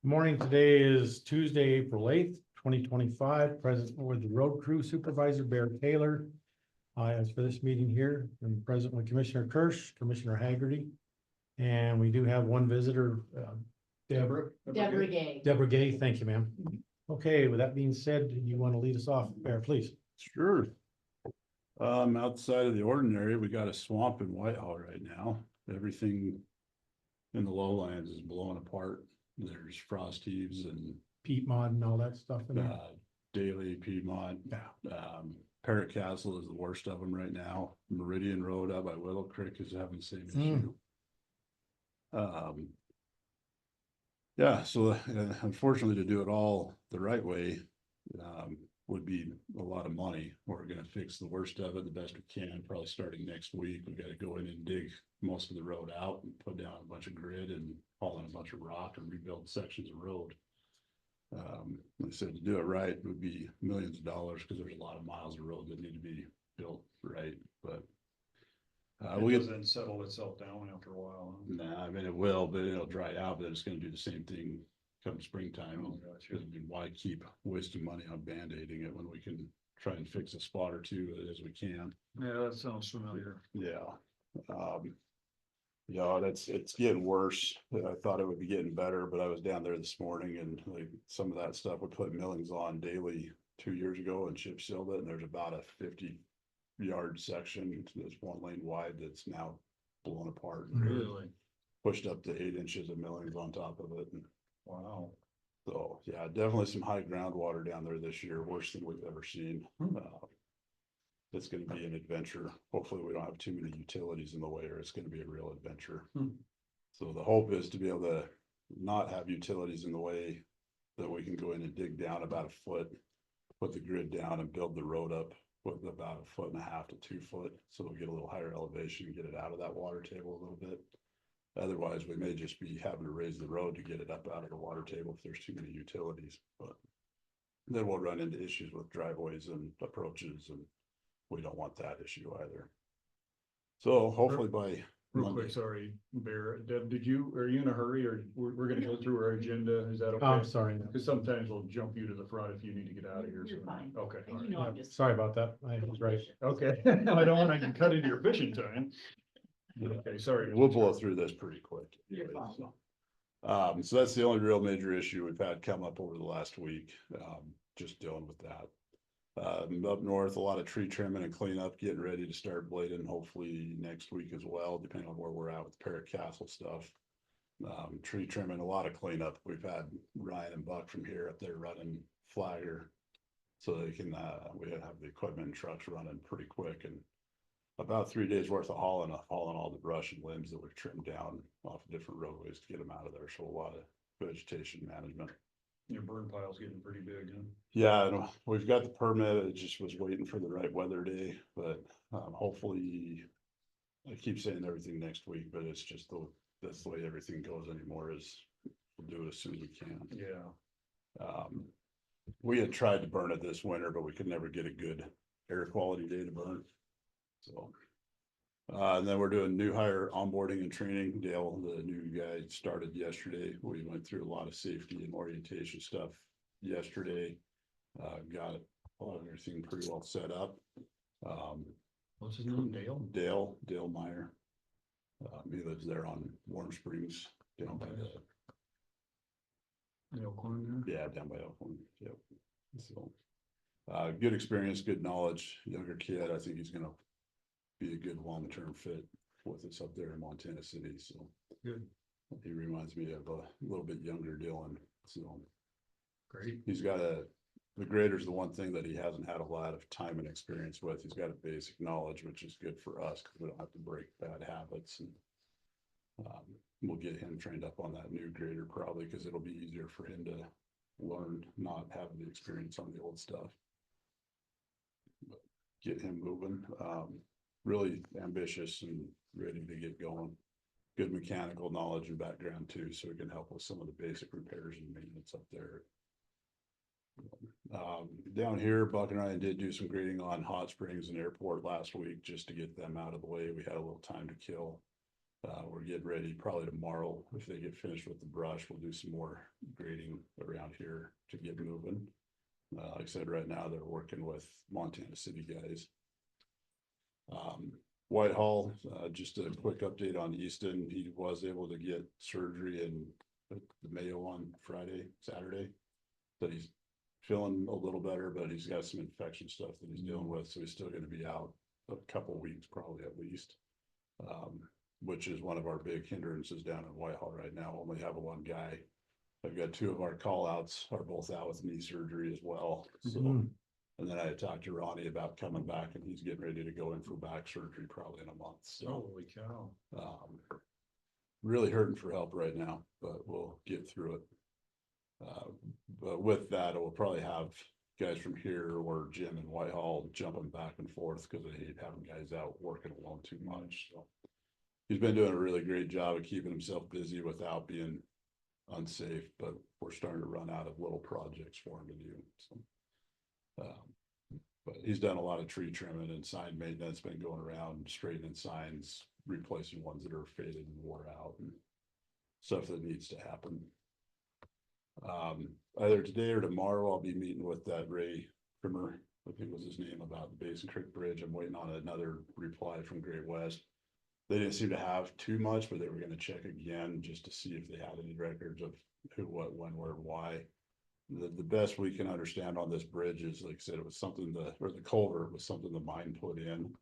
Morning, today is Tuesday, April 8th, 2025. Present with the road crew supervisor, Bear Taylor. As for this meeting here, I'm present with Commissioner Kirsch, Commissioner Haggerty. And we do have one visitor, Deborah. Deborah Gay. Deborah Gay, thank you, ma'am. Okay, with that being said, you want to lead us off, Bear, please? Sure. Outside of the ordinary, we got a swamp in Whitehall right now. Everything in the lowlands is blowing apart. There's frost heaves and Piedmont and all that stuff in there. Daily Piedmont. Yeah. Parrot Castle is the worst of them right now. Meridian Road out by Willow Creek is having the same issue. Yeah, so unfortunately, to do it all the right way would be a lot of money. We're gonna fix the worst of it the best we can, probably starting next week. We gotta go in and dig most of the road out and put down a bunch of grid and haul in a bunch of rock and rebuild sections of road. Like I said, to do it right would be millions of dollars because there's a lot of miles of road that need to be built right, but It doesn't settle itself down after a while. Huh? nah, I mean, it will, but it'll dry out, but it's gonna do the same thing come springtime. Oh, gotcha. Because I mean, why keep wasting money on band-aiding it when we can try and fix a spot or two as we can? Yeah, that sounds familiar. Yeah. It's getting worse. I thought it would be getting better, but I was down there this morning and like some of that stuff we put millings on daily 2 years ago and chip sealed it, and there's about a 50-yard section that's 1 lane wide that's now blown apart and Really? pushed up to 8 inches of millings on top of it. And Wow. so, yeah, definitely some high groundwater down there this year, worse than we've ever seen. It's gonna be an adventure. Hopefully, we don't have too many utilities in the way, or it's gonna be a real adventure. So the hope is to be able to not have utilities in the way, that we can go in and dig down about a foot, put the grid down and build the road up with about 1.5 to 2 foot. So we'll get a little higher elevation and get it out of that water table a little bit. Otherwise, we may just be having to raise the road to get it up out of the water table if there's too many utilities, but then we'll run into issues with driveways and approaches, and we don't want that issue either. So hopefully by Real Monday. quick, sorry, Bear. Deb, are you in a hurry, or we're gonna go through our agenda? Is that okay? I'm sorry. Because sometimes we'll jump you to the front if you need to get out of here. You're so- fine. Okay. all You right. know, I'm just. Sorry about that. I was right. Okay, I don't want to cut into your fishing time. Okay, sorry. We'll blow through this pretty quick. You're fine. So that's the only real major issue we've had come up over the last week, just dealing with that. Up north, a lot of tree trimming and cleanup, getting ready to start blading hopefully next week as well, depending on where we're at with Parrot Castle stuff. Tree trimming, a lot of cleanup. We've had Ryan and Buck from here up there running flagger. So they can, we have the equipment and trucks running pretty quick, and about 3 days worth of hauling all the brush and limbs that we've trimmed down off of different roadways to get them out of there. So a lot of vegetation management. Your burn pile's getting pretty big, huh? Yeah, and we've got the permit. It just was waiting for the right weather day, but hopefully, I keep saying everything next week, but it's just that's the way everything goes anymore, is we'll do it as soon as we can. Yeah. We had tried to burn it this winter, but we could never get a good air quality day to burn. So, and then we're doing new hire onboarding and training. Dale, the new guy, started yesterday. We went through a lot of safety and orientation stuff yesterday. Got a lot of everything pretty well set up. What's his name, Dale? Dale Meyer. He lives there on Warm Springs, down by the, The Elkhorn there? yeah, down by Elkhorn. Yep. So, good experience, good knowledge, younger kid. I think he's gonna be a good long-term fit with us up there in Montana City. So Good. he reminds me of a little bit younger Dylan. So Great. he's got the grader's the one thing that he hasn't had a lot of time and experience with. He's got a basic knowledge, which is good for us because we don't have to break bad habits. And we'll get him trained up on that new grader probably, because it'll be easier for him to learn, not having the experience on the old stuff. But get him moving. Really ambitious and ready to get going. Good mechanical knowledge and background too, so he can help with some of the basic repairs and maintenance up there. Down here, Buck and I did do some grading on Hot Springs and Airport last week just to get them out of the way. We had a little time to kill. We're getting ready probably tomorrow. If they get finished with the brush, we'll do some more grading around here to get moving. Like I said, right now they're working with Montana City guys. Whitehall, just a quick update on Easton. He was able to get surgery in the Mayo on Saturday. That he's feeling a little better, but he's got some infection stuff that he's dealing with, so he's still going to be out a couple weeks, probably at least. Which is one of our big hindrances down in Whitehall right now. Only have one guy. I've got two of our call outs are both out with knee surgery as well. So, and then I had talked to Ronnie about coming back, and he's getting ready to go in for back surgery probably in a month. So, Holy cow. Really hurting for help right now, but we'll get through it. But with that, we'll probably have guys from here or Jim and Whitehall jumping back and forth because I hate having guys out working alone too much. So he's been doing a really great job of keeping himself busy without being unsafe, but we're starting to run out of little projects for him to do. So, but he's done a lot of tree trimming and sign maintenance, been going around straightening signs, replacing ones that are faded and wore out and stuff that needs to happen. Either today or tomorrow, I'll be meeting with that Ray Trimmer, I think was his name, about the Basin Creek Bridge. I'm waiting on another reply from Great West. They didn't seem to have too much, but they were gonna check again just to see if they had any records of who, what, when, where, why. The best we can understand on this bridge is, like I said, it was something the culvert was something the mine put in.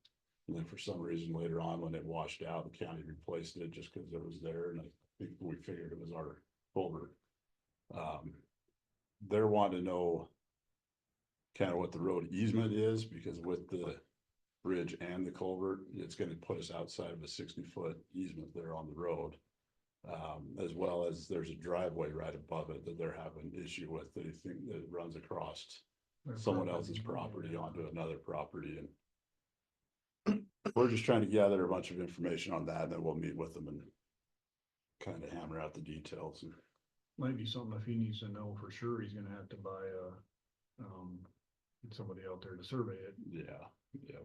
And then for some reason later on, when it washed out, the county replaced it just because it was there. And I think we figured it was our culvert. They're wanting to know kind of what the road easement is, because with the bridge and the culvert, it's going to put us outside of a 60-foot easement there on the road. As well as there's a driveway right above it that they're having an issue with, that they think that runs across someone else's property onto another property. And we're just trying to gather a bunch of information on that, and then we'll meet with them and kind of hammer out the details. And Might be something if he needs to know for sure, he's gonna have to buy somebody out there to survey it. yeah.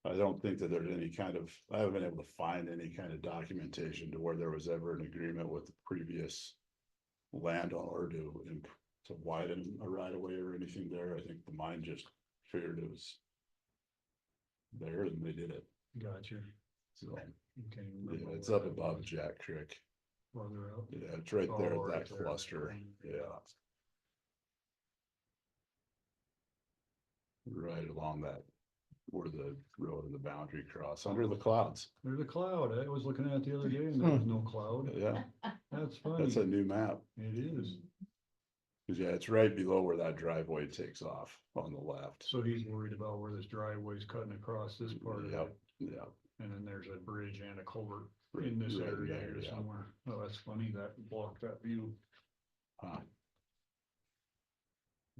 I don't think that there's any kind of, I haven't been able to find any kind of documentation to where there was ever an agreement with the previous landowner to widen a right of way or anything there. I think the mine just figured it was there and they did it. Gotcha. So Okay. yeah, it's up above Jack Creek. Farther out. Yeah, it's right there Oh, at right that there. cluster. Yeah. Right along that, where the road and the boundary cross, under the clouds. There's a cloud. I was looking at it the other day and there was no cloud. Yeah, That's funny. that's a new map. It is. Cause yeah, it's right below where that driveway takes off on the left. So he's worried about where this driveway's cutting across this part of Yep, it. yeah. And then there's a bridge and a culvert in this Right area there, here yeah. somewhere. Oh, that's funny. That blocked that view. Huh.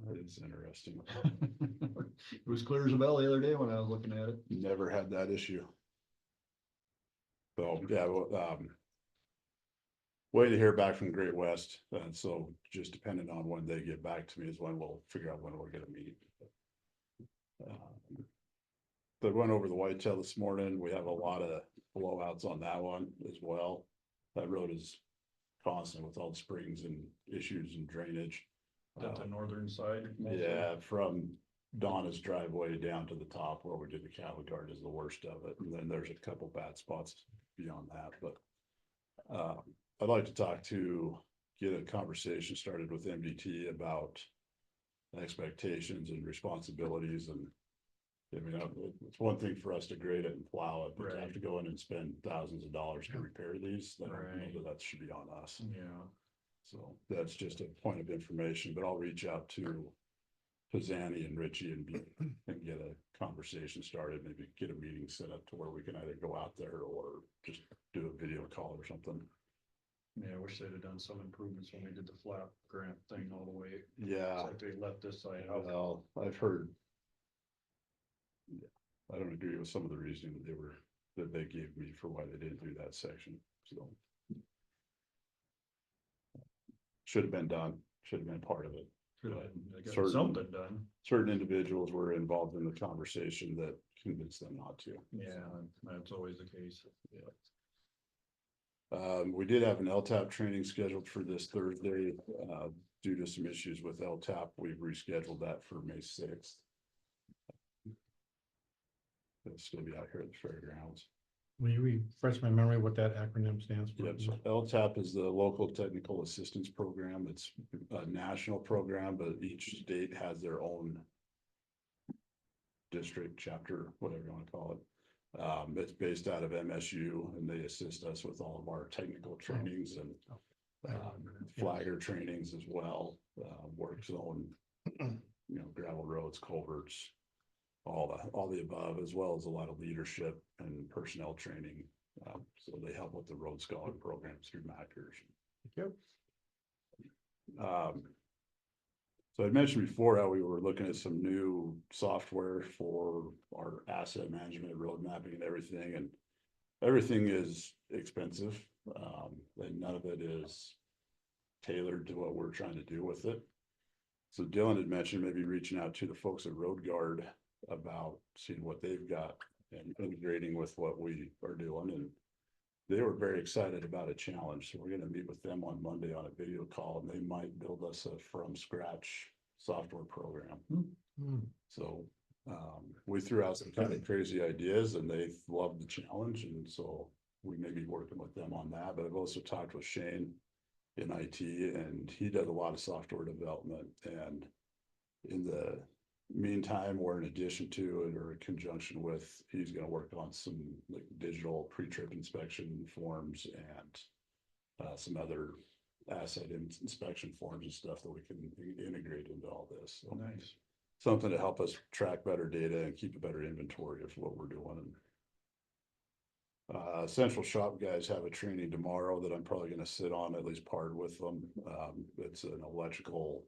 That is interesting. It was clear as a bell the other day when I was looking at it. Never had that issue. So, yeah, well, waiting to hear back from Great West, and so just depending on when they get back to me is when we'll figure out when we're gonna meet. They went over the Whitetail this morning. We have a lot of blowouts on that one as well. That road is constant with all the springs and issues and drainage. At the northern side. Yeah, from Donna's driveway down to the top where we did the cattle guard is the worst of it. And then there's a couple bad spots beyond that, but I'd like to get a conversation started with MDT about expectations and responsibilities. And I mean, it's one thing for us to grade it and plow it, but to have to go in and spend thousands of dollars to repair these, then I know that should be on us. Yeah. So that's just a point of information, but I'll reach out to Pizzani and Richie and get a conversation started, maybe get a meeting set up to where we can either go out there or just do a video call or something. Yeah, I wish they'd have done some improvements when they did the flat grant thing all the way. Yeah, It's like they left this side out. well, I've heard. Yeah, I don't agree with some of the reasoning that they gave me for why they didn't do that section, so. Should have been done, should have been part of it. Should have been, I guess, Certain- something done. Certain individuals were involved in the conversation that convinced them not to. Yeah, that's always the case. Yeah. We did have an LTAP training scheduled for this Thursday, due to some issues with LTAP. We've rescheduled that for May 6th. It's gonna be out here at the fairgrounds. Will you refresh my memory what that acronym stands for? Yep, so LTAP is the Local Technical Assistance Program. It's a national program, but each state has their own district, chapter, whatever you want to call it. It's based out of MSU, and they assist us with all of our technical trainings and flagger trainings as well, work zone, gravel roads, culverts, all the above, as well as a lot of leadership and personnel training. So they help with the road scholar programs through Mackers. Yep. So I mentioned before how we were looking at some new software for our asset management, road mapping and everything is expensive. And none of it is tailored to what we're trying to do with it. So Dylan had mentioned maybe reaching out to the folks at Road Guard about seeing what they've got and integrating with what we are doing. And they were very excited about a challenge. So we're going to meet with them on Monday on a video call, and they might build us a from scratch software program. So we threw out some kind of crazy ideas, and they loved the challenge. And so we may be working with them on that. But I've also talked with Shane in IT, and he does a lot of software development. And in the meantime, or in addition to it, or in conjunction with, he's going to work on some like digital pre-trip inspection forms and some other asset inspection forms and stuff that we can integrate into all this. So Nice. Something to help us track better data and keep a better inventory of what we're doing. Central Shop guys have a training tomorrow that I'm probably going to sit on, at least part with them. It's an electrical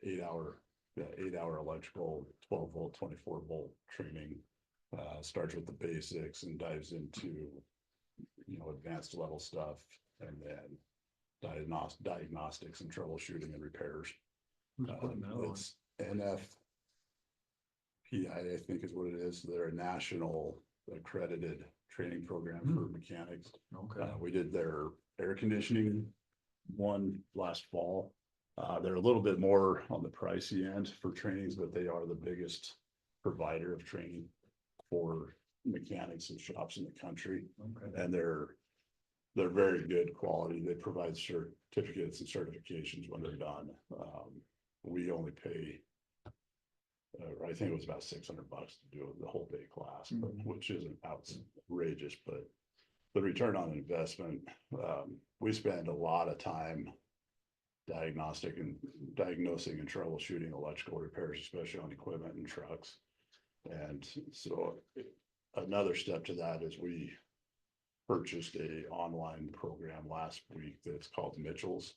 8-hour electrical 12-volt, 24-volt training. Starts with the basics and dives into, advanced level stuff, and then diagnostics and troubleshooting and repairs. It's NFPI, I think is what it is. They're a national accredited training program for mechanics. Okay. We did their air conditioning one last fall. They're a little bit more on the pricey end for trainings, but they are the biggest provider of training for mechanics and shops in the country. Okay. And they're very good quality. They provide certificates and certifications when they're done. We only pay, I think it was about $600 to do the whole day class, but which isn't outrageous, but the return on investment, we spend a lot of time diagnosing and troubleshooting electrical repairs, especially on equipment and trucks. And so another step to that is we purchased a online program last week that's called Mitchell's.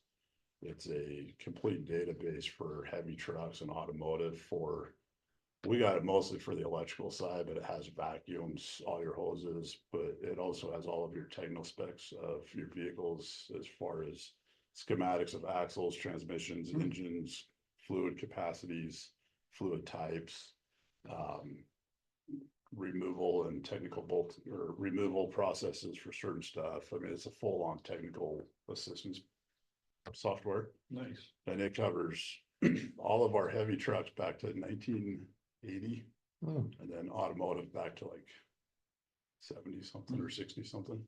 It's a complete database for heavy trucks and automotive. We got it mostly for the electrical side, but it has vacuums, all your hoses, but it also has all of your technical specs of your vehicles as far as schematics of axles, transmissions, engines, fluid capacities, fluid types, removal and technical bolt or removal processes for certain stuff. I mean, it's a full-on technical assistance software. Nice. And it covers all of our heavy trucks back to 1980, and then automotive back to like 70 something or 60 something.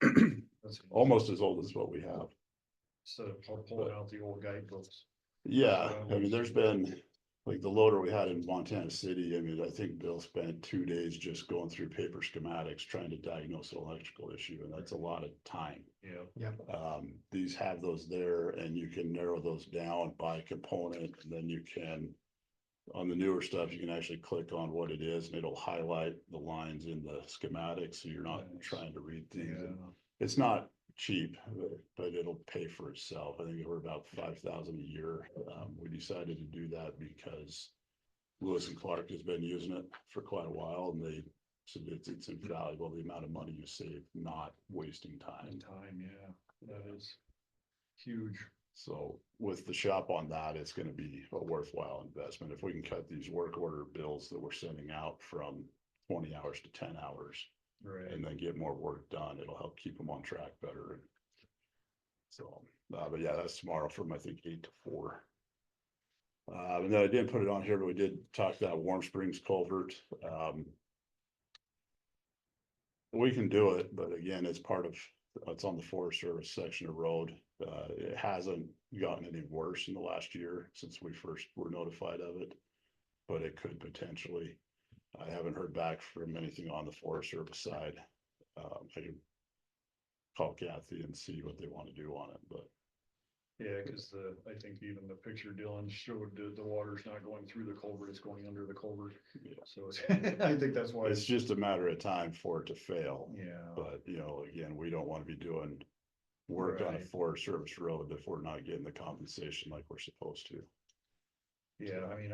That's Almost as old as what we have. So pulling out the old guidebooks. Yeah, I mean, there's been like the loader we had in Montana City. I mean, I think Bill spent 2 days just going through paper schematics trying to diagnose an electrical issue, and that's a lot of time. Yeah. These have those there, and you can narrow those down by component, and then you can, on the newer stuff, you can actually click on what it is, and it'll highlight the lines in the schematics, so you're not trying to read things. Yeah. It's not cheap, but it'll pay for itself. I think we're about 5,000 a year. We decided to do that because Lewis and Clark has been using it for quite a while, and they said it's invaluable, the amount of money you save not wasting time. Yeah, that is huge. So with the shop on that, it's going to be a worthwhile investment. If we can cut these work order bills that we're sending out from 20 hours to 10 hours, Right. and then get more work done. It'll help keep them on track better. So, but yeah, that's tomorrow from, I think, 8 to 4. And then I didn't put it on here, but we did talk about Warm Springs culvert. We can do it, but again, it's it's on the Forest Service section of road. It hasn't gotten any worse in the last year since we first were notified of it, but it could potentially. I haven't heard back from anything on the Forest Service side. I can call Kathy and see what they want to do on it, but Yeah, cause I think even the picture Dylan showed, the water's not going through the culvert, it's going under the culvert. yeah. So I think that's why. It's just a matter of time for it to fail. Yeah, But, again, we don't want to be doing work on a Right. Forest Service road if we're not getting the compensation like we're supposed to. yeah, I mean,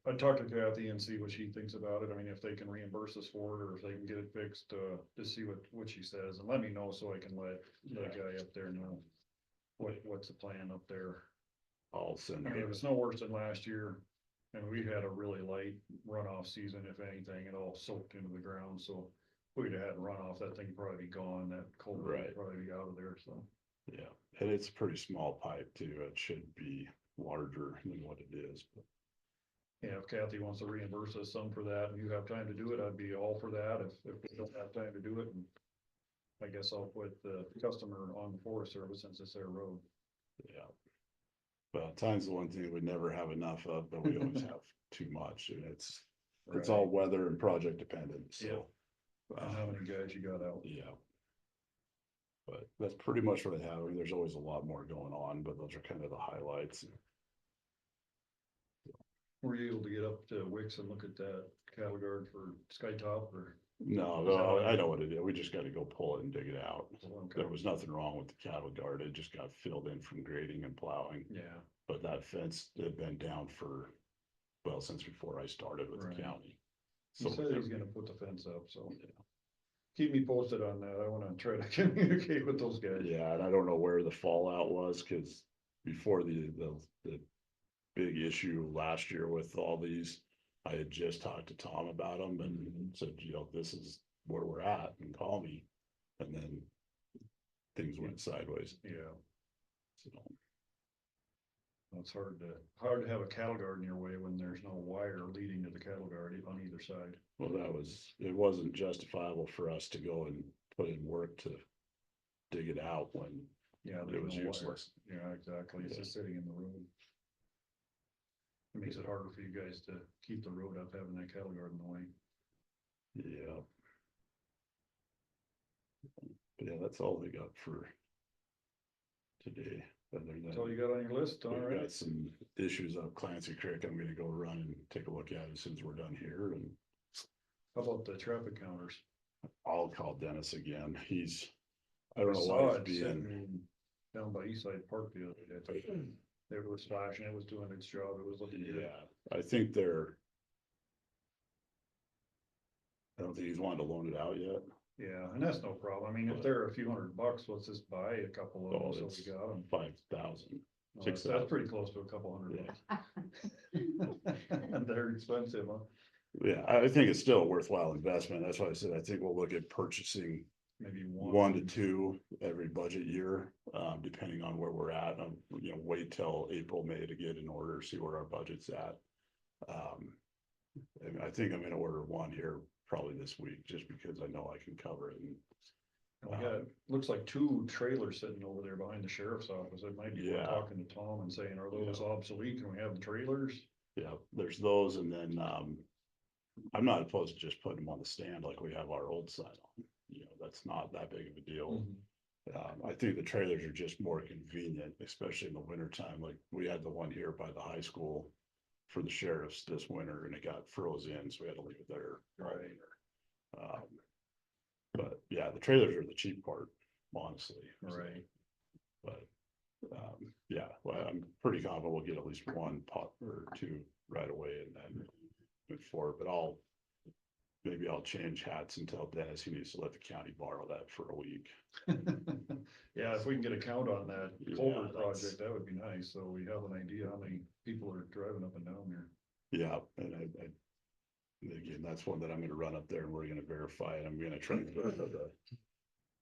I'd talk to Kathy and see what she thinks about it. I mean, if they can reimburse us for it, or if they can get it fixed, to see what she says, and let me know so I can let the guy up there know. What's the plan up there? I'll send I mean, her, it was no worse than last year, and we had a really light runoff season, if anything, it all soaked into the ground, so. If we'd have had runoff, that thing would probably be gone, that culvert Right. would probably be out of there, so. yeah, and it's a pretty small pipe too. It should be larger than what it is, but Yeah, if Kathy wants to reimburse us some for that, and you have time to do it, I'd be all for that, if we don't have time to do it, and. I guess I'll put the customer on the Forest Service since it's their road. yeah. But time's the one thing we never have enough of, but we always have too much, and it's all weather and project dependent, so. And how many guys you got out? Yeah. But that's pretty much what I have. I mean, there's always a lot more going on, but those are kind of the highlights. Were you able to get up to Wicks and look at that cattle guard for Skytop or? No, I know what it is. We just gotta go pull it and dig it out. Okay. There was nothing wrong with the cattle guard. It just got filled in from grading and plowing. Yeah, But that fence had been down for, well, since before I started with Right. the county. he So, said he's gonna put the fence up, so yeah. keep me posted on that. I wanna try to communicate with those guys. Yeah, and I don't know where the fallout was, cause before the big issue last year with all these, I had just talked to Tom about them and said, this is where we're at and call me. And then things went sideways. Yeah, So, it's hard to have a cattle guard in your way when there's no wire leading to the cattle guard on either side. well, it wasn't justifiable for us to go and put in work to dig it out when Yeah, it there's was no wire. useless. Yeah, exactly. It's Yeah. just sitting in the road. It makes it harder for you guys to keep the road up, having that cattle guard in the way. Yeah. But yeah, that's all we got for today. Other than That's all you got on your list, all we've right? got some issues up Clancy Creek. I'm gonna go run and take a look at it as soon as we're done here, and How about the traffic counters? I'll call Dennis again. I don't know Saw why it he's being, sitting down by Eastside Park the other day. It was flashing, it was doing its job, it was looking good. yeah, I don't think he's wanted to loan it out yet. Yeah, and that's no problem. I mean, if they're a few $100, let's just buy a couple of Oh, them, so it's we got them. 5,000. That's pretty close to a couple $100. They're expensive, huh? Yeah, I think it's still a worthwhile investment. That's why I said, I think we'll look at purchasing Maybe 1 to 2 every budget year, depending on where we're at. Wait till April, May to get in order, see where our budget's at. And I think I'm gonna order 1 here probably this week, just because I know I can cover it. And We got, looks like 2 trailers sitting over there behind the sheriff's office. It might be worth Yeah. talking to Tom and saying, are those Yeah. obsolete? Can we have the trailers? yeah, there's those, and then I'm not opposed to just putting them on the stand like we have our old sign on. That's not that big of a deal. I think the trailers are just more convenient, especially in the winter time. Like we had the one here by the high school for the sheriffs this winter, and it got froze in, so we had to leave it there all Right. winter. But yeah, the trailers are the cheap part, honestly. Right. But yeah, well, I'm pretty confident we'll get at least 1 pot or 2 right away, and then move forward. But maybe I'll change hats and tell Dennis he needs to let the county borrow that for a week. Yeah, if we can get a count on that Yeah, culvert that's- project, that would be nice, so we have an idea how many people are driving up and down there. Yeah, and And again, that's one that I'm gonna run up there and we're gonna verify and I'm gonna try to.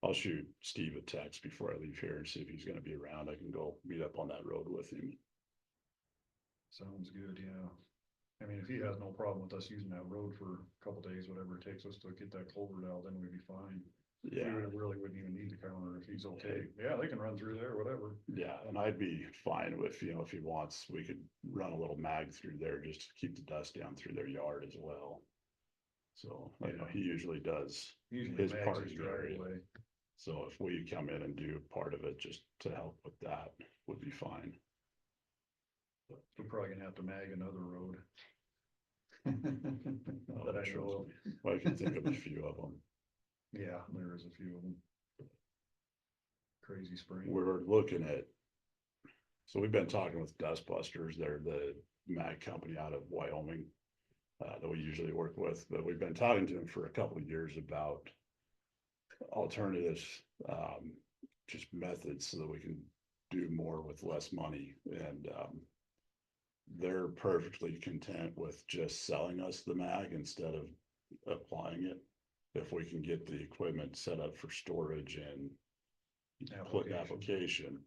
I'll shoot Steve a text before I leave here and see if he's gonna be around. I can go meet up on that road with him. Sounds good, yeah. I mean, if he has no problem with us using that road for a couple days, whatever it takes us to get that culvert out, then we'd be fine. We Yeah, really wouldn't even need the counter if he's okay. Yeah, they can run through there, whatever. yeah, and I'd be fine with, if he wants, we could run a little mag through there just to keep the dust down through their yard as well. So, he usually does Usually his mags part his of the area. driveway. So if we come in and do part of it just to help with that, would be fine. We're probably gonna have to mag another road. Oh, That I trust know of. me. Well, I can think of a few of them. Yeah, there is a few of them. Crazy spring. We're looking at. So we've been talking with Dust Busters, they're the mag company out of Wyoming. That we usually work with, but we've been talking to them for a couple of years about. Alternatives, just methods so that we can do more with less money and, they're perfectly content with just selling us the mag instead of applying it. If we can get the equipment set up for storage and click application.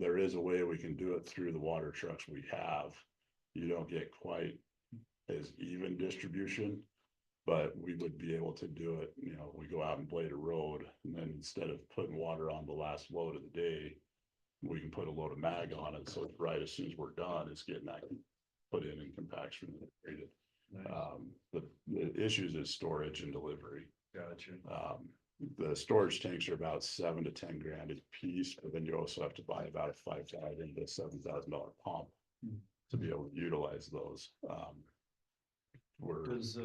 There is a way we can do it through the water trucks we have. You don't get quite as even distribution, but we would be able to do it, we go out and blade a road and then instead of putting water on the last load of the day, we can put a load of mag on it. So right as soon as we're done, it's getting that put in compaction and treated. Nice. The issues is storage and delivery. Gotcha. The storage tanks are about 7 to 10 grand a piece, but then you also have to buy about a $5,000 to $7,000 pump to be able to utilize those. Does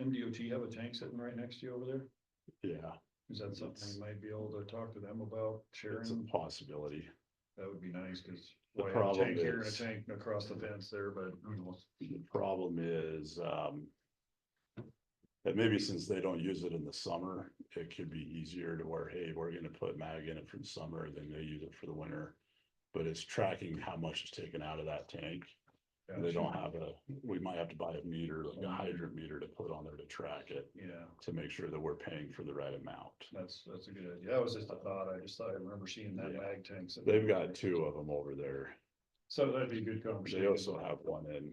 MDOT have a tank sitting right next to you over there? Yeah, Is that something we might be able to talk to them about it's a sharing? possibility. That would be nice, cause The I have a problem tank here and a is- tank across the fence there, but The problem is, that maybe since they don't use it in the summer, it could be easier to where, hey, we're gonna put mag in it for the summer, then they use it for the winter. But it's tracking how much is taken out of that tank. They don't have we might have to buy a meter, like a hydrant meter to put on there to track it, yeah, to make sure that we're paying for the right amount. that's a good idea. That was just a thought. I just thought I remember seeing that Yeah. mag tank. sitting They've over got there. 2 of them over there. So that'd be a good conversation. They also have one in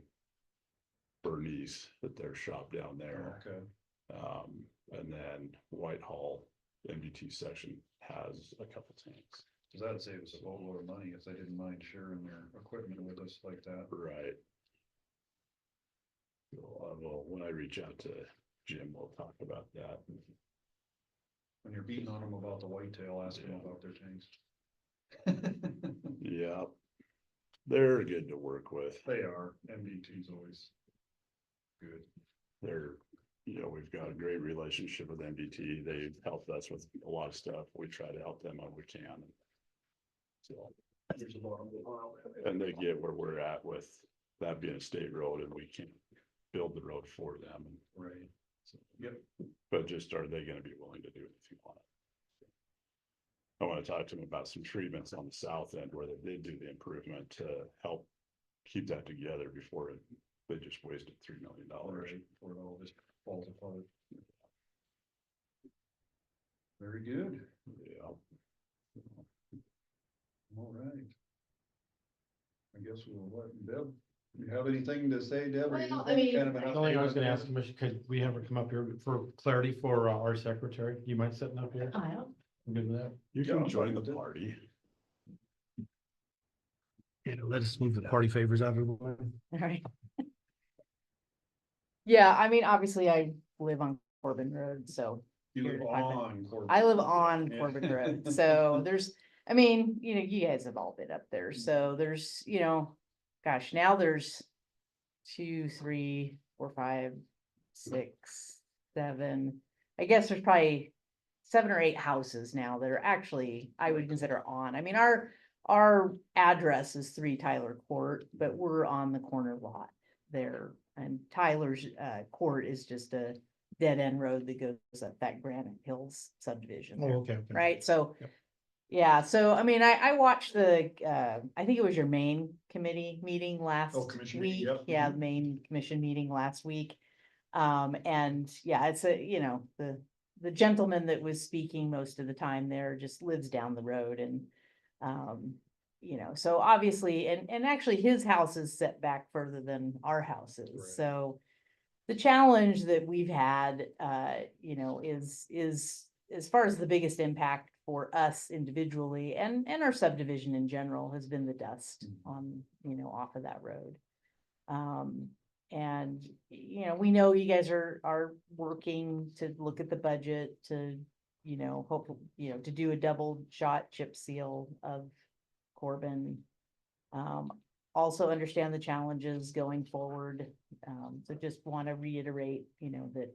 Bernice at their shop down there. Okay, And then Whitehall MDT section has a couple tanks. cause that'd save us a boatload of money if they didn't mind sharing their equipment with us like that. Right. So, well, when I reach out to Jim, we'll talk about that. When you're beating on them about the whitetail, ask them about their tanks. Yeah. They're good to work with. They are, MDT's always good. They're, we've got a great relationship with MDT. They've helped us with a lot of stuff. We try to help them when we can. So, There's a lot of them. and they get where we're at with that being a state road and we can't build the road for them. Right. Yep. But just, are they gonna be willing to do anything on it? I wanna talk to them about some treatments on the south end where they did do the improvement to help keep that together before they just wasted $3 million. Right, before it all just falls apart. Very good. Yeah. All right. I guess we'll let Deb, you have anything to say, Deb? or you Well, I mean- kind of an The only thing I was update gonna on ask, Commissioner, could we have her come up here for clarity for our secretary? Do you mind sitting up here? I don't, I'm good with that. You Yeah, can I'm join fine the with it. party. Yeah, let us move the party favors out of the way. all right. Yeah, I mean, obviously I live on Corbin Road, so You live Here, if I can- on Corbin. I live on Yeah. Corbin Road, so there's, I mean, you guys have all been up there, so there's, gosh, now there's 2, 3, 4, 5, 6, 7. I guess there's probably 7 or 8 houses now that are actually, I would consider on. I mean, our address is 3 Tyler Court, but we're on the corner lot there. And Tyler's Court is just a dead end road that goes up that Granite Hills subdivision Oh, there, okay. right? So, Yep. yeah, so I mean, I watched the, I think it was your main committee meeting last Oh, commission meeting, week. yep. Yeah, the main commission meeting last week. And yeah, it's a, the gentleman that was speaking most of the time there just lives down the road and, so obviously, and actually his house is set back further than our house is, Right. so. The challenge that we've had, is as far as the biggest impact for us individually and our subdivision in general has been the dust on, off of that road. And, we know you guys are working to look at the budget to, hope, to do a double shot chip seal of Corbin. Also understand the challenges going forward. So just want to reiterate, that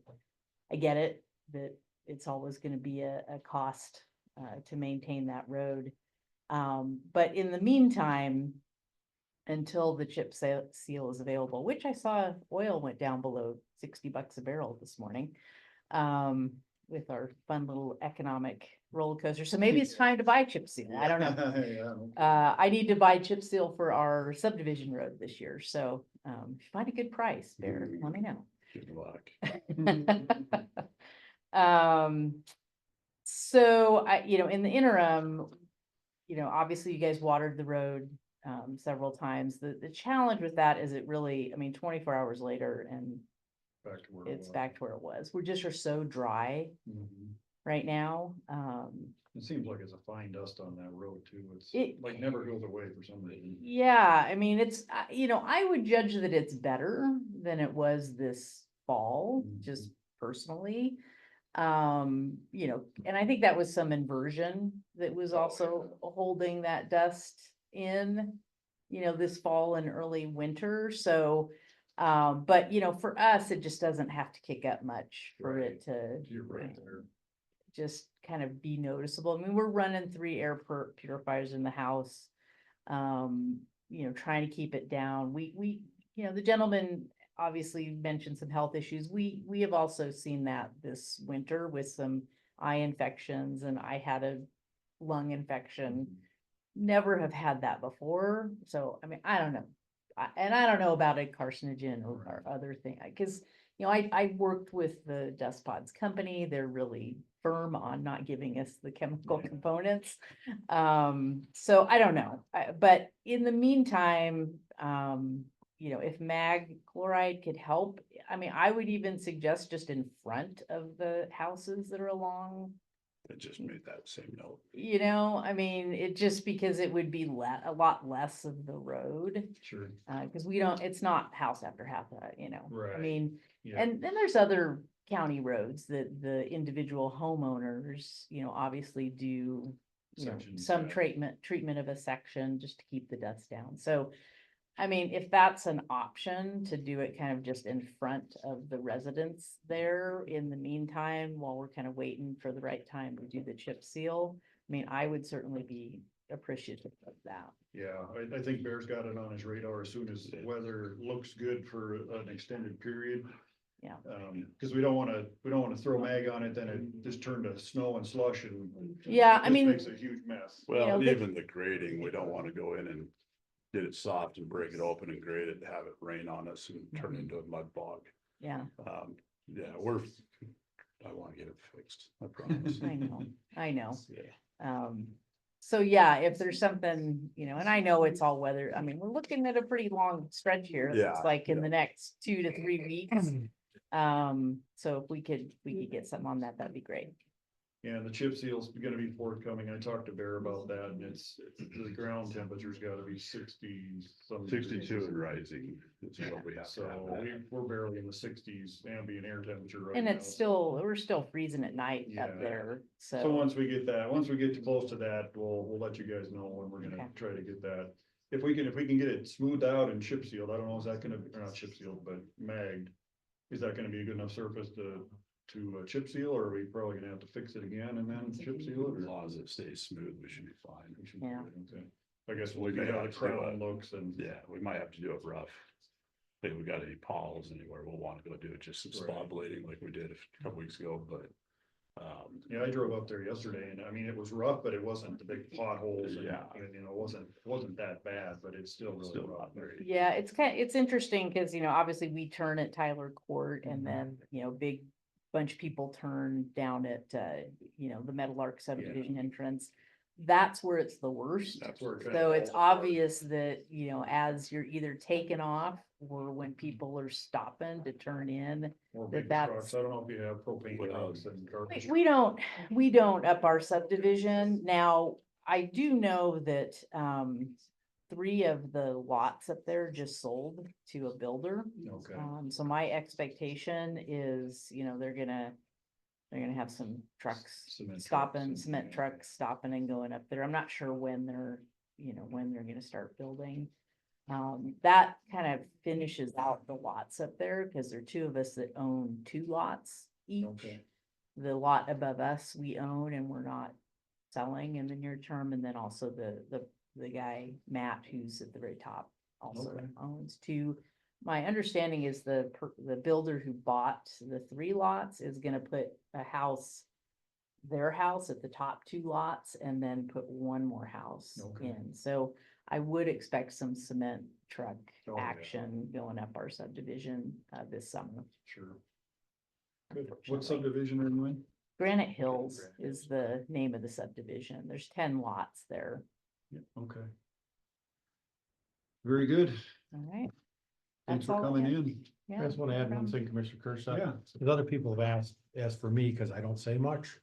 I get it, that it's always going to be a cost to maintain that road. But in the meantime, until the chip seal is available, which I saw oil went down below $60 a barrel this morning, with our fun little economic roller coaster. So maybe it's time to buy chip seal. I don't know. I need to buy chip seal for our subdivision road this year. So if you find a good price, Bear, let me know. Good luck. So in the interim, obviously you guys watered the road several times. The challenge with that is it really, 24 hours later and Back to where it it's was. back to where it was. We're just are so dry Mhm. right now. It seems like it's a fine dust on that road too. It's It- like never goes away for some reason. Yeah, it's, I would judge that it's better than it was this fall, just personally. And I think that was some inversion that was also holding that dust in, this fall and early winter. So, but for us, it just doesn't have to kick up much for Right. it to You're right there. just kind of be noticeable. We're running 3 air purifiers in the house, trying to keep it down. We, the gentleman obviously mentioned some health issues. We have also seen that this winter with some eye infections, and I had a lung infection. Never have had that before. So, I don't know. And I don't know about a carcinogen or other thing, because, I worked with the Dust Pods company. They're really firm on not giving us the chemical components. So I don't know. But in the meantime, if mag chloride could help, I would even suggest just in front of the houses that are along, It just made that same note. it just because it would be a lot less of the road. Sure. Because it's not house after house, Right. Yeah. and then there's other county roads that the individual homeowners, obviously do, Sections, some yeah. treatment of a section just to keep the dust down. So, if that's an option to do it kind of just in front of the residents there in the meantime, while we're kind of waiting for the right time to do the chip seal, I would certainly be appreciative of that. Yeah, I think Bear's got it on his radar as soon as the weather looks good for an extended period. Yeah. Cause we don't wanna throw mag on it, then it just turned to snow and slush and. Yeah, just makes a huge mess. Well, the- even the grading, we don't want to go in and get it soft and break it open and grade it, have it rain on us and turn into a mud bog. Yeah, Yeah, I want to get it fixed, I promise. I know. Yeah. So yeah, if there's something, and I know it's all weather, we're looking at a pretty long stretch here. Yeah, It's like in yeah. the next 2 to 3 weeks. So if we could get something on that, that'd be great. Yeah, the chip seal's gonna be forthcoming. I talked to Bear about that and it's, the ground temperature's gotta be 60 some. 62 and rising is what we have to So have. we're barely in the 60s ambient air temperature right now. And it's still, we're still freezing at night up Yeah. there, So once we get too close to that, we'll let you guys know when we're gonna Okay. try to get that. If we can get it smoothed out and chip sealed, I don't know, is that gonna, or not chip sealed, but magged. Is that gonna be a good enough surface to chip seal, or are we probably gonna have to fix it again and then chip seal it? As Or long as it stays smooth, we should be fine. we should do Yeah. it, okay. I guess We we'll may see how have the to do crown it. looks and. Yeah, we might have to do it rough. If we got any pawls anywhere, we'll want to go do it just some spot Right. blading like we did a couple weeks ago, but Yeah, I drove up there yesterday and I mean, it was rough, but it wasn't the big potholes and, Yeah. you know, it wasn't that bad, but it's still really Still rough. not very. Yeah, it's interesting because, obviously we turn at Tyler Court and then, big bunch of people turn down at, the Meadowlark subdivision entrance. That's where it's the worst. That's where it kind So of it's falls apart. obvious that, as you're either taking off or when people are stopping to turn in. Or that big that's- trucks. I don't know if you have propane Well, trucks and garbage. We don't up our subdivision. Now, I do know that, 3 of the lots up there just sold to a builder. Okay, So my expectation is, they're gonna have some trucks Cement trucks stopping, and- cement trucks stopping and going up there. I'm not sure when they're gonna start building. That kind of finishes out the lots up there, because there are 2 of us that own 2 lots each. okay, The lot above us, we own and we're not selling in the near term, and then also the guy, Matt, who's at the very top, also Okay. owns 2. My understanding is the builder who bought the 3 lots is gonna put their house at the top 2 lots and then put 1 more house Okay. in. So I would expect some cement truck Oh, yeah. action going up our subdivision, this summer. sure. Good. What Unfortunately. subdivision are you in? Granite Hills Granite is Hills. the name of the subdivision. There's 10 lots there. Yeah, okay. Very good. All right. Thanks That's for all I coming have. in. Yeah. I just want to no add one problem. thing, Commissioner Kershaw. Yeah. Because other people have asked for me, because I don't say much.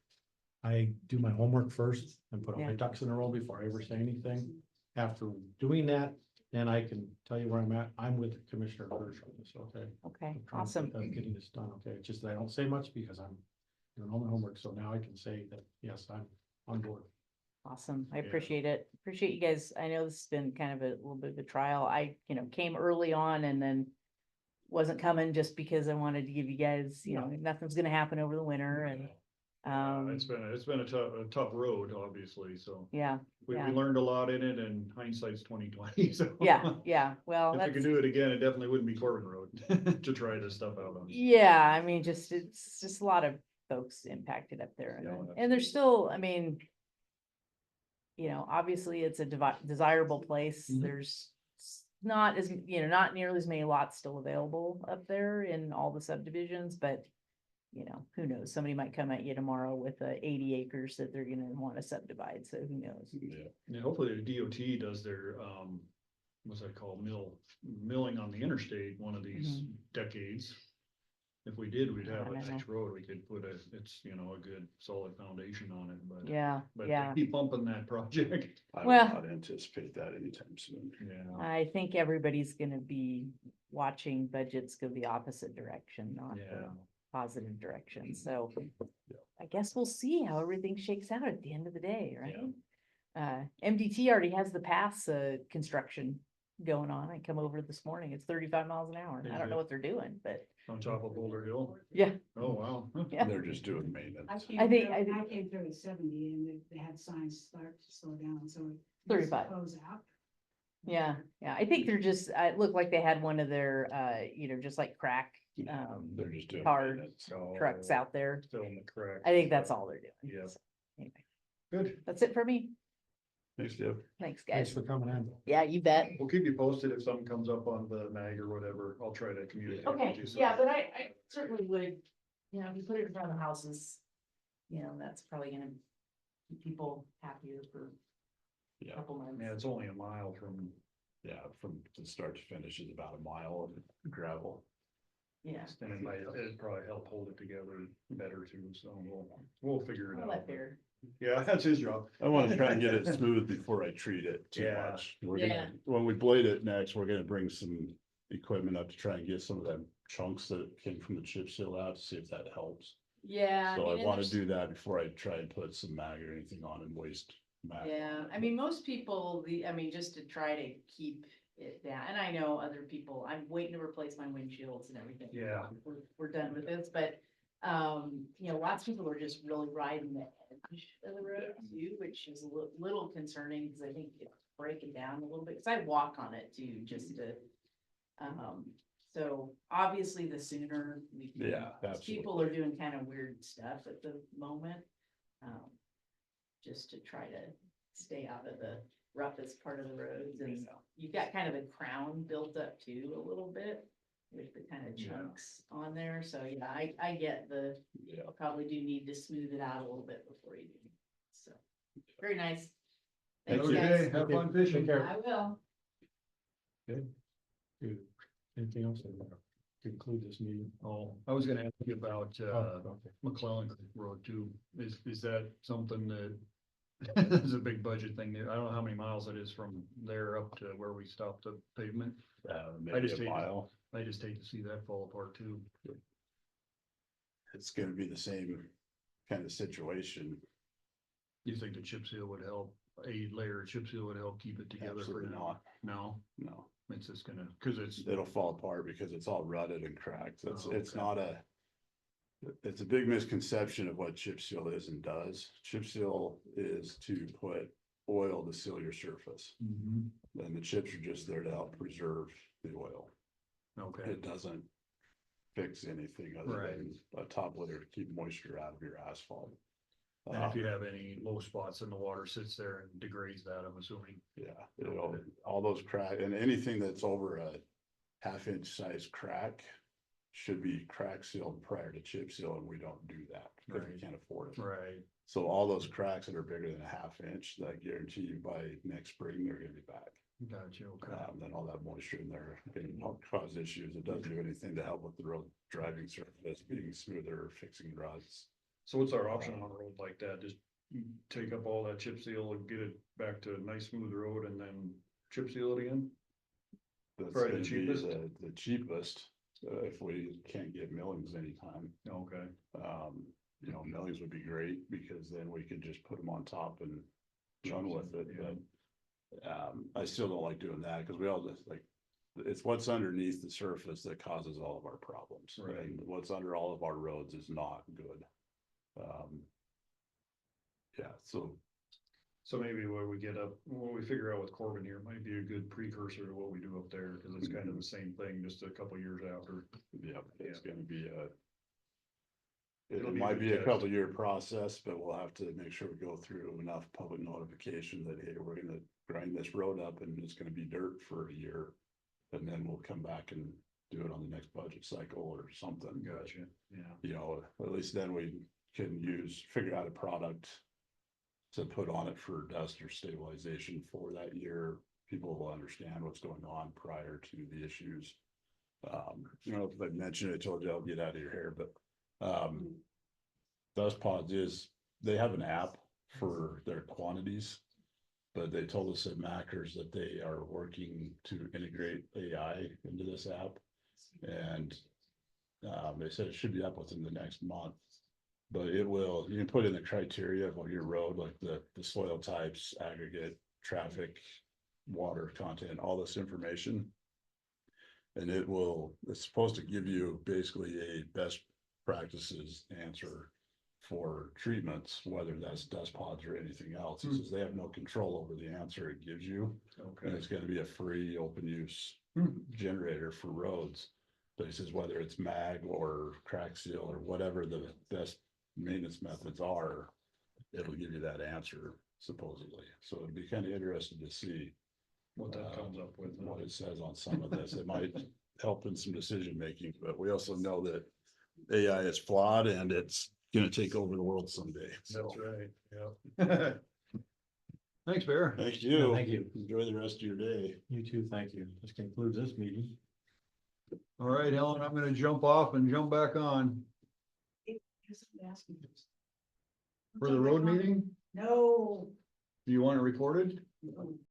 I do my homework first and put all my Yeah. ducks in a row before I ever say anything. After doing that, then I can tell you where I'm at. I'm with Commissioner Kershaw, so, okay? Okay, I'm trying to awesome. get getting this done, okay? It's just that I don't say much because I'm doing all my homework, so now I can say that, yes, I'm on board. Awesome. I Yeah. appreciate it. Appreciate you guys. I know this has been kind of a little bit of a trial. I, came early on and then wasn't coming just because I wanted to give you guys, nothing's gonna happen over the winter and, It's been a tough road, obviously, so yeah, we yeah. learned a lot in it and hindsight's 20/20, so. yeah. Well, If we could that's, do it again, it definitely wouldn't be Corbin Road to try this stuff out on. yeah, I mean, it's just a lot of folks impacted up there. Yeah, And there's still, obviously it's a desirable place. Mhm. There's not not nearly as many lots still available up there in all the subdivisions, but who knows? Somebody might come at you tomorrow with 80 acres that they're gonna want to subdivide, so who knows? Yeah. Yeah, hopefully the DOT does their, what's that called, milling on the interstate one of these decades. If we did, we'd have I a don't nice road, we could put a good solid foundation on it, but. Yeah, But yeah. they keep bumping that project. I would Well- not anticipate that anytime soon. Yeah, I think everybody's gonna be watching budgets go the opposite direction, not yeah. the positive direction, so I guess we'll see how everything shakes out at the end of the day, right? MDT already has the pass, construction going on. I come over this morning, it's 35 miles an hour. I don't know what they're doing, but On top of Boulder Hill. yeah, Oh, wow. yeah. They're just doing maintenance. I think- I think- I came through at 70 and they had signs start to slow down, so. it 35. Close out. Yeah, I think they're just, it looked like they had one of their, just like crack, They're just doing car maintenance. trucks out there. Still in the correct. I think that's all they're doing. Yeah. So, anyway, Good. that's it for me. Thanks, Deb. Thanks, Thanks guys. for coming in. Yeah, you bet. We'll keep you posted if something comes up on the mag or whatever. I'll try to communicate. with Okay, you, so- yeah, but I certainly would, if you put it in front of the houses, that's probably gonna keep people happier for a Yeah, couple months. Yeah, it's only a mile from, from the start to finish is about a mile of gravel. Yeah. and it'd probably help hold it together better too, so we'll figure it I'll out. let Bear. Yeah, that's his job. I want to try and get it smooth before I treat it too Yeah. much. We're Yeah. gonna, when we blade it next, we're gonna bring some equipment up to try and get some of them chunks that came from the chip seal out to see if that helps. Yeah. So I mean, and want to there's- do that before I try and put some mag or anything on and waste mag. Yeah, most people, just to try to keep it down, and I know other people, I'm waiting to replace my windshields and everything. Yeah. We're done with this, but, lots of people are just really riding the edge of the road too, which is a little concerning, because I think it's breaking down a little bit, because I walk on it too, just to, So obviously the sooner we can. Yeah, absolutely. People are doing kind of weird stuff at the moment. Just to try to stay out of the roughest part of the roads, and you've got kind of a crown built up too a little bit. With the kind of Yeah. chunks on there, so yeah, I get Yeah. probably do need to smooth it out a little bit before you do. So, very nice. Thank Thanks, you. guys. Have fun Take fishing. care. I will. Good. Anything else to conclude this meeting? Oh, I was gonna ask you about, Oh, okay. McClellan Road too. Is that something that is a big budget thing there? I don't know how many miles it is from there up to where we stopped the pavement. Maybe just a hate- mile. I just hate to see that fall apart too. It's gonna be the same kind of situation. You think the chip seal would help, a layer of chip seal would help keep it together for Absolutely now? No, No, it's just gonna, cause it's, it'll fall apart because it's all rutted and cracked. It's Oh, not a. It's a big misconception of what chip seal is and does. Chip seal is to put oil to seal your surface. Mhm. And the chips are just there to help preserve the oil. Okay, It doesn't fix anything other Right. than a top layer to keep moisture out of your asphalt. and if you have any low spots and the water sits there and degrades that, I'm assuming. Yeah, all those crack, and anything that's over a half-inch size crack should be crack sealed prior to chip seal, and we don't do that because we Right. can't afford it. Right, So all those cracks that are bigger than a half inch, I guarantee you by next spring, they're gonna be back. gotcha, okay. Then all that moisture in there can help cause issues. It doesn't do anything to help with the road driving surface being smoother, or fixing ruts. So what's our option on a road like that? Just take up all that chip seal and get it back to a nice smooth road and then chip seal it again? That's Probably gonna the be cheapest. the cheapest, if we can't get millings anytime. Okay, Millings would be great because then we could just put them on top and run with it, Yeah. but. I still don't like doing that because we all just like, it's what's underneath the surface that causes all of our problems. Right. And what's under all of our roads is not good. Yeah, so so maybe where we get up, when we figure out with Corbin here, might be a good precursor to what we do up there, cause it's kind of the same thing, just a couple years after. yeah, it's gonna be a. It'll It be a might good be a test. couple year process, but we'll have to make sure we go through enough public notification that, hey, we're gonna grind this road up and it's gonna be dirt for a year. And then we'll come back and do it on the next budget cycle or something. Gotcha, yeah. At least then we can figure out a product. To put on it for dust or stabilization for that year, people will understand what's going on prior to the issues. If I mentioned it, I told you I'll get out of your hair, but, Dust Pods they have an app for their quantities. But they told us at Mackers that they are working to integrate AI into this app. And, they said it should be up within the next month. But you can put in the criteria of your road, like the soil types, aggregate, traffic, water content, all this information. And it's supposed to give you basically a best practices answer for treatments, whether that's dust pods or anything else. It says they have no control over the answer it gives you. And Okay, it's gonna be a free open use generator for roads. But he says whether it's mag or crack seal or whatever the best maintenance methods are, it'll give you that answer supposedly. So it'd be kind of interesting to see what that comes up with. what it says on some of this. It might help in some decision making, but we also know that AI is flawed and it's gonna take over the world someday. So, That's right, yeah. Thanks, Bear. thank Yeah, you. thank you. Enjoy the rest of your day. You too, thank you. This concludes this meeting. All right, Ellen, I'm gonna jump off and jump back on for the road meeting. No. Do you want it recorded?